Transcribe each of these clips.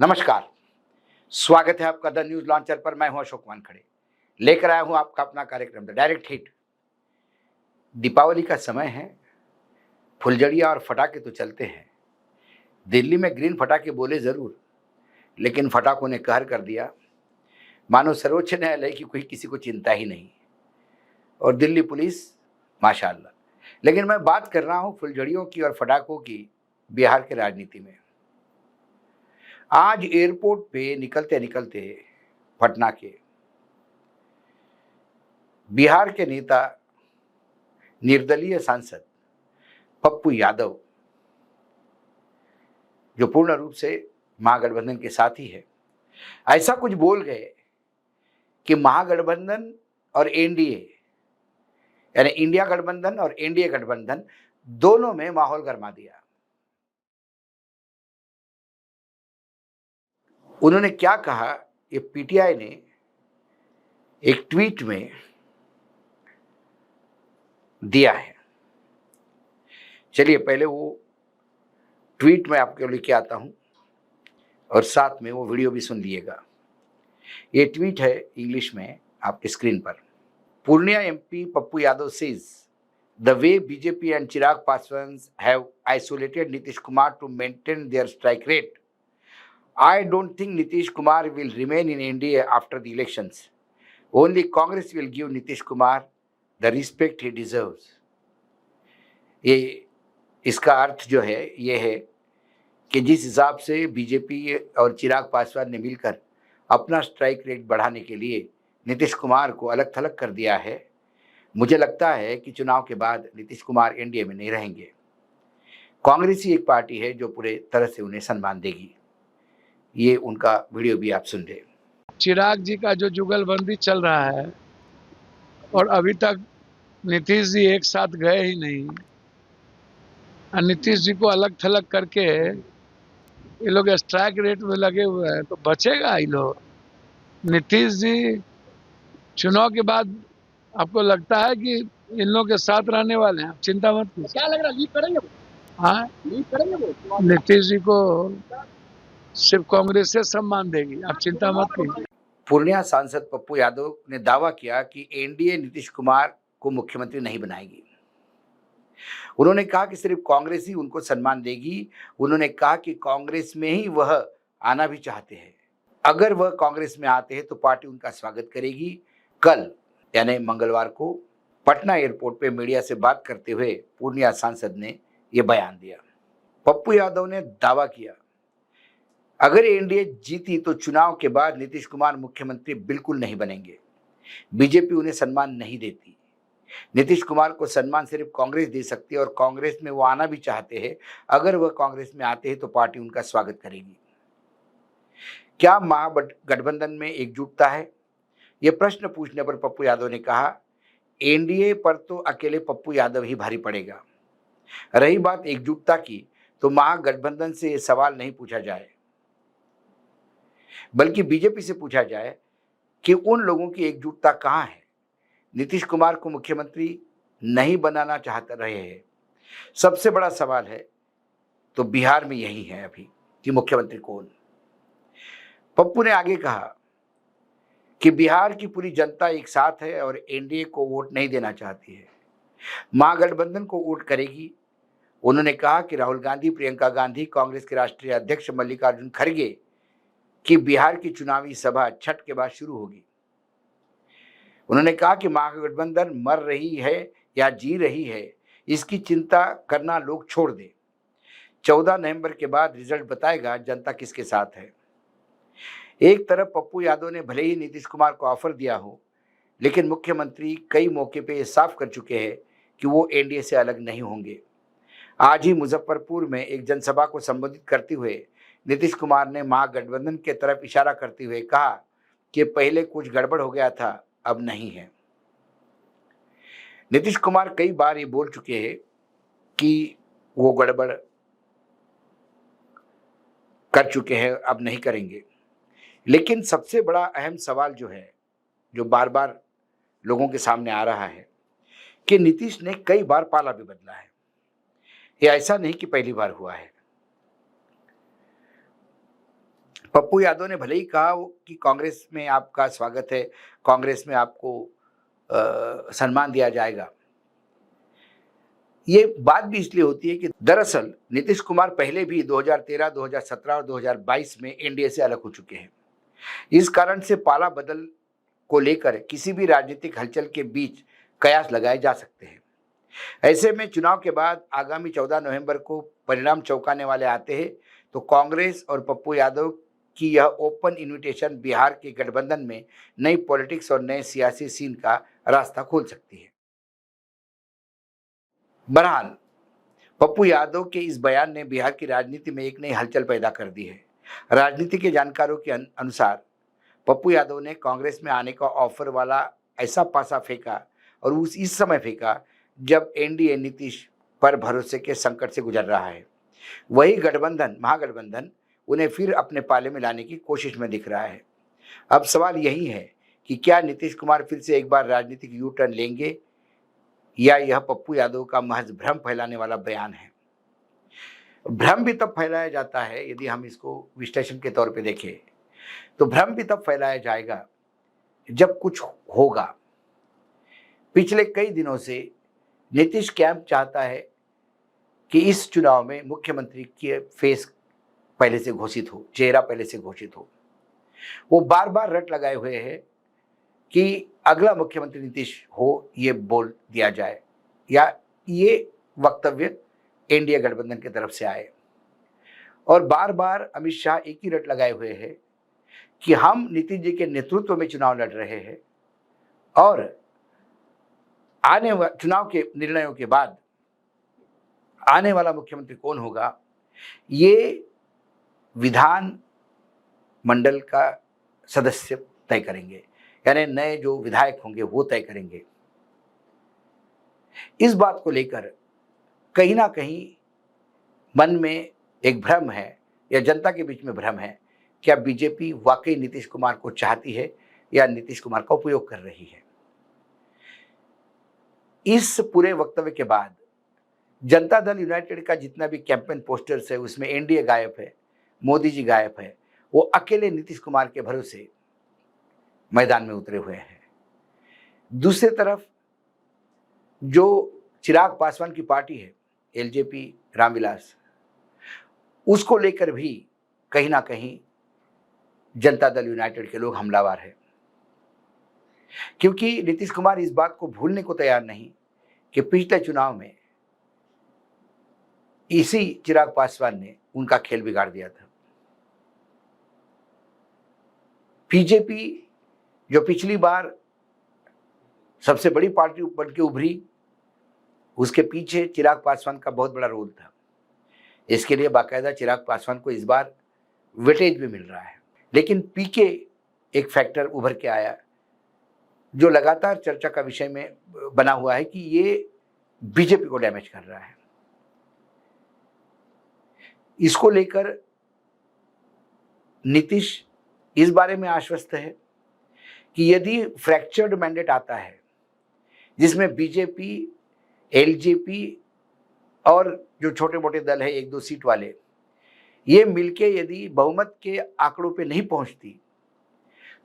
नमस्कार। स्वागत है आपका द न्यूज लॉन्चर पर। मैं हूं अशोक वानखड़े, लेकर आया हूं आपका अपना कार्यक्रम द डायरेक्ट हिट। दीपावली का समय है, फुलझड़ियां और फटाके तो चलते हैं। दिल्ली में ग्रीन फटाके बोले जरूर, लेकिन फटाकों ने कहर कर दिया, मानो सर्वोच्च न्यायालय की कोई किसी को चिंता ही नहीं। और दिल्ली पुलिस माशाअल्लाह। लेकिन मैं बात कर रहा हूं फुलझड़ियों की और फटाकों की बिहार के राजनीति में। आज एयरपोर्ट पे निकलते निकलते पटना के बिहार के नेता निर्दलीय सांसद पप्पू यादव, जो पूर्ण रूप से महागठबंधन के साथी है, ऐसा कुछ बोल गए कि महागठबंधन और एनडीए यानी इंडिया गठबंधन और एनडीए गठबंधन दोनों में माहौल गरमा दिया। उन्होंने क्या कहा, ये पीटीआई ने एक ट्वीट में दिया है। चलिए पहले वो ट्वीट में आपके लेके आता हूं और साथ में वो वीडियो भी सुन लीजिएगा। ये ट्वीट है इंग्लिश में आपके स्क्रीन पर। Purnia MP Pappu Yadav says the way BJP and Chirag Paswan have isolated Nitish Kumar to maintain their strike rate, I don't think Nitish Kumar will remain in India after the elections. Only Congress will give Nitish Kumar the respect he deserves. ये इसका अर्थ जो है ये है कि जिस हिसाब से बीजेपी और चिराग पासवान ने मिलकर अपना स्ट्राइक रेट बढ़ाने के लिए नीतीश कुमार को अलग थलग कर दिया है, मुझे लगता है कि चुनाव के बाद नीतीश कुमार एनडीए में नहीं रहेंगे। कांग्रेस ही एक पार्टी है जो पूरे तरह से उन्हें सम्मान देगी। ये उनका वीडियो भी आप सुन रहे। चिराग जी का जो जुगलबंदी चल रहा है और अभी तक नीतीश जी एक साथ गए ही नहीं, और नीतीश जी को अलग थलग करके ये लोग स्ट्राइक रेट में लगे हुए हैं, तो बचेगा ये लोग। नीतीश जी चुनाव के बाद आपको लगता है कि इन लोग के साथ रहने वाले हैं? आप चिंता मत कीजिए। क्या लग रहा है, लीड करेंगे वो? हाँ, लीड करेंगे वो? नीतीश जी को सिर्फ कांग्रेस से सम्मान देगी, आप चिंता मत कीजिए। पूर्णिया सांसद पप्पू यादव ने दावा किया कि एनडीए नीतीश कुमार को मुख्यमंत्री नहीं बनाएगी। उन्होंने कहा कि सिर्फ कांग्रेस ही उनको सम्मान देगी। उन्होंने कहा कि कांग्रेस में ही वह आना भी चाहते हैं। अगर वह कांग्रेस में आते हैं तो पार्टी उनका स्वागत करेगी। कल यानी मंगलवार को पटना एयरपोर्ट पे मीडिया से बात करते हुए पूर्णिया सांसद ने यह बयान दिया। पप्पू यादव ने दावा किया, अगर एनडीए जीती तो चुनाव के बाद नीतीश कुमार मुख्यमंत्री बिल्कुल नहीं बनेंगे। बीजेपी उन्हें सम्मान नहीं देती। नीतीश कुमार को सम्मान सिर्फ कांग्रेस दे सकती है और कांग्रेस में वो आना भी चाहते हैं। अगर वह कांग्रेस में आते हैं तो पार्टी उनका स्वागत करेगी। क्या महागठबंधन में एकजुटता है? यह प्रश्न पूछने पर पप्पू यादव ने कहा, एनडीए पर तो अकेले पप्पू यादव ही भारी पड़ेगा। रही बात एकजुटता की, तो महागठबंधन से यह सवाल नहीं पूछा जाए, बल्कि बीजेपी से पूछा जाए कि उन लोगों की एकजुटता कहां है। नीतीश कुमार को मुख्यमंत्री नहीं बनाना चाहते रहे हैं। सबसे बड़ा सवाल है तो बिहार में यही है अभी कि मुख्यमंत्री कौन। पप्पू ने आगे कहा कि बिहार की पूरी जनता एक साथ है और एनडीए को वोट नहीं देना चाहती है, महागठबंधन को वोट करेगी। उन्होंने कहा कि राहुल गांधी, प्रियंका गांधी, कांग्रेस के राष्ट्रीय अध्यक्ष मल्लिकार्जुन खड़गे कि बिहार की चुनावी सभा छठ के बाद शुरू होगी। उन्होंने कहा कि महागठबंधन मर रही है या जी रही है, इसकी चिंता करना लोग छोड़ दें। 14 नवंबर के बाद रिजल्ट बताएगा जनता किसके साथ है। एक तरफ पप्पू यादव ने भले ही नीतीश कुमार को ऑफर दिया हो, लेकिन मुख्यमंत्री कई मौके पे ये साफ कर चुके हैं कि वो एनडीए से अलग नहीं होंगे। आज ही मुजफ्फरपुर में एक जनसभा को संबोधित करते हुए नीतीश कुमार ने महागठबंधन के तरफ इशारा करते हुए कहा कि पहले कुछ गड़बड़ हो गया था, अब नहीं है। नीतीश कुमार कई बार ये बोल चुके हैं कि वो गड़बड़ कर चुके हैं, अब नहीं करेंगे। लेकिन सबसे बड़ा अहम सवाल जो है, जो बार बार लोगों के सामने आ रहा है, कि नीतीश ने कई बार पाला भी बदला है। ये ऐसा नहीं कि पहली बार हुआ है। पप्पू यादव ने भले ही कहा कि कांग्रेस में आपका स्वागत है, कांग्रेस में आपको सम्मान दिया जाएगा। ये बात भी इसलिए होती है कि दरअसल नीतीश कुमार पहले भी 2013, 2017 और 2022 में एनडीए से अलग हो चुके हैं। इस कारण से पाला बदल को लेकर किसी भी राजनीतिक हलचल के बीच कयास लगाए जा सकते हैं। ऐसे में चुनाव के बाद आगामी 14 नवंबर को परिणाम चौंकाने वाले आते हैं तो कांग्रेस और पप्पू यादव की यह ओपन इनविटेशन बिहार के गठबंधन में नई पॉलिटिक्स और नए सियासी सीन का रास्ता खोल सकती है। बहरहाल पप्पू यादव के इस बयान ने बिहार की राजनीति में एक नई हलचल पैदा कर दी है। राजनीति के जानकारों के अनुसार पप्पू यादव ने कांग्रेस में आने का ऑफर वाला ऐसा पासा फेंका और इस समय फेंका जब एनडीए नीतीश पर भरोसे के संकट से गुजर रहा है। वही महागठबंधन उन्हें फिर अपने पाले में लाने की कोशिश में दिख रहा है। अब सवाल यही है कि क्या नीतीश कुमार फिर से एक बार राजनीतिक यू टर्न लेंगे या यह पप्पू यादव का महज भ्रम फैलाने वाला बयान है। भ्रम भी तब फैलाया जाता है, यदि हम इसको विश्लेषण के तौर पे देखें तो भ्रम भी तब फैलाया जाएगा जब कुछ होगा। पिछले कई दिनों से नीतीश कैंप चाहता है कि इस चुनाव में मुख्यमंत्री की फेस पहले से घोषित हो, चेहरा पहले से घोषित हो। वो बार बार रट लगाए हुए हैं कि अगला मुख्यमंत्री नीतीश हो, ये बोल दिया जाए या ये वक्तव्य एनडीए गठबंधन की तरफ से आए। और बार बार अमित शाह एक ही रट लगाए हुए हैं कि हम नीतीश जी के नेतृत्व में चुनाव लड़ रहे हैं और आने चुनाव के निर्णयों के बाद आने वाला मुख्यमंत्री कौन होगा ये विधान मंडल का सदस्य तय करेंगे, यानी नए जो विधायक होंगे वो तय करेंगे। इस बात को लेकर कहीं ना कहीं मन में एक भ्रम है या जनता के बीच में भ्रम है, क्या बीजेपी वाकई नीतीश कुमार को चाहती है या नीतीश कुमार का उपयोग कर रही है। इस पूरे वक्तव्य के बाद जनता दल यूनाइटेड का जितना भी कैंपेन पोस्टर्स है उसमें एनडीए गायब है, मोदी जी गायब है, वो अकेले नीतीश कुमार के भरोसे मैदान में उतरे हुए हैं। दूसरी तरफ जो चिराग पासवान की पार्टी है एलजेपी रामविलास, उसको लेकर भी कहीं ना कहीं जनता दल यूनाइटेड के लोग हमलावर हैं, क्योंकि नीतीश कुमार इस बात को भूलने को तैयार नहीं कि पिछले चुनाव में इसी चिराग पासवान ने उनका खेल बिगाड़ दिया था। बीजेपी जो पिछली बार सबसे बड़ी पार्टी बन के उभरी, उसके पीछे चिराग पासवान का बहुत बड़ा रोल था। इसके लिए बाकायदा चिराग पासवान को इस बार वेटेज भी मिल रहा है। लेकिन पीके एक फैक्टर उभर के आया जो लगातार चर्चा का विषय में बना हुआ है कि ये बीजेपी को डैमेज कर रहा है। इसको लेकर नीतीश इस बारे में आश्वस्त है कि यदि फ्रैक्चर्ड मैंडेट आता है जिसमें बीजेपी, एलजेपी और जो छोटे मोटे दल है 1-2 सीट वाले, ये मिलके यदि बहुमत के आंकड़ों पे नहीं पहुंचती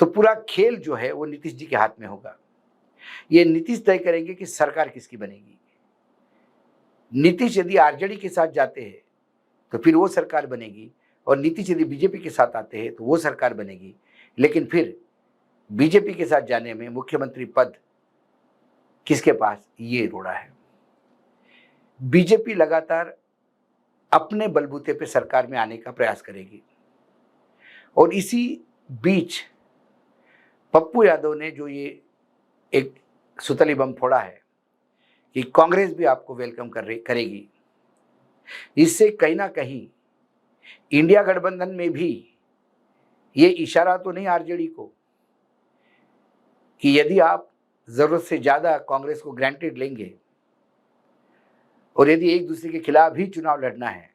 तो पूरा खेल जो है वो नीतीश जी के हाथ में होगा। ये नीतीश तय करेंगे कि सरकार किसकी बनेगी। नीतीश यदि आरजेडी के साथ जाते हैं तो फिर वो सरकार बनेगी और नीतीश यदि बीजेपी के साथ आते हैं तो वो सरकार बनेगी। लेकिन फिर बीजेपी के साथ जाने में मुख्यमंत्री पद किसके पास, ये रोड़ा है। बीजेपी लगातार अपने बलबूते पे सरकार में आने का प्रयास करेगी और इसी बीच पप्पू यादव ने जो ये एक सुतली बम फोड़ा है कि कांग्रेस भी आपको वेलकम करेगी, इससे कहीं ना कहीं इंडिया गठबंधन में भी ये इशारा तो नहीं आरजेडी को कि यदि आप जरूरत से ज्यादा कांग्रेस को ग्रांटेड लेंगे और यदि एक दूसरे के खिलाफ ही चुनाव लड़ना है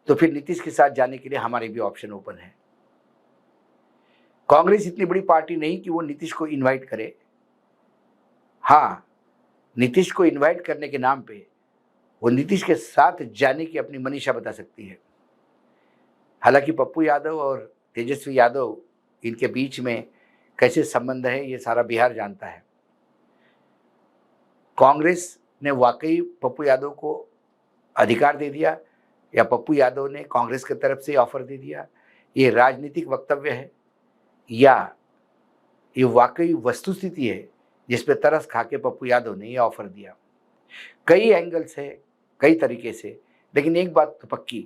तो फिर नीतीश के साथ जाने के लिए हमारे भी ऑप्शन ओपन है। कांग्रेस इतनी बड़ी पार्टी नहीं कि वो नीतीश को इनवाइट करे। हाँ, नीतीश को इनवाइट करने के नाम पे वो नीतीश के साथ जाने की अपनी मनीषा बता सकती है। हालांकि पप्पू यादव और तेजस्वी यादव, इनके बीच में कैसे संबंध है ये सारा बिहार जानता है। कांग्रेस ने वाकई पप्पू यादव को अधिकार दे दिया या पप्पू यादव ने कांग्रेस की तरफ से ऑफर दे दिया, ये राजनीतिक वक्तव्य है या ये वाकई वस्तुस्थिति है जिस पे तरस खा के पप्पू यादव ने ये ऑफर दिया। कई एंगल्स है, कई तरीके से, लेकिन एक बात तो पक्की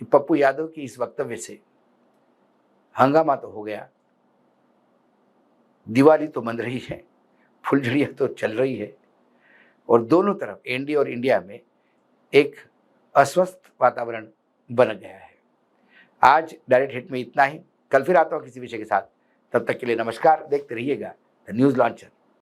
कि पप्पू यादव की इस वक्तव्य से हंगामा तो हो गया, दिवाली तो मन रही है, फुलझड़ियाँ तो चल रही है और दोनों तरफ एनडीए और इंडिया में एक अस्वस्थ वातावरण बन गया है। आज डायरेक्ट हिट में इतना ही, कल फिर आता हूँ किसी विषय के साथ। तब तक के लिए नमस्कार, देखते रहिएगा द न्यूज़ लॉन्चर।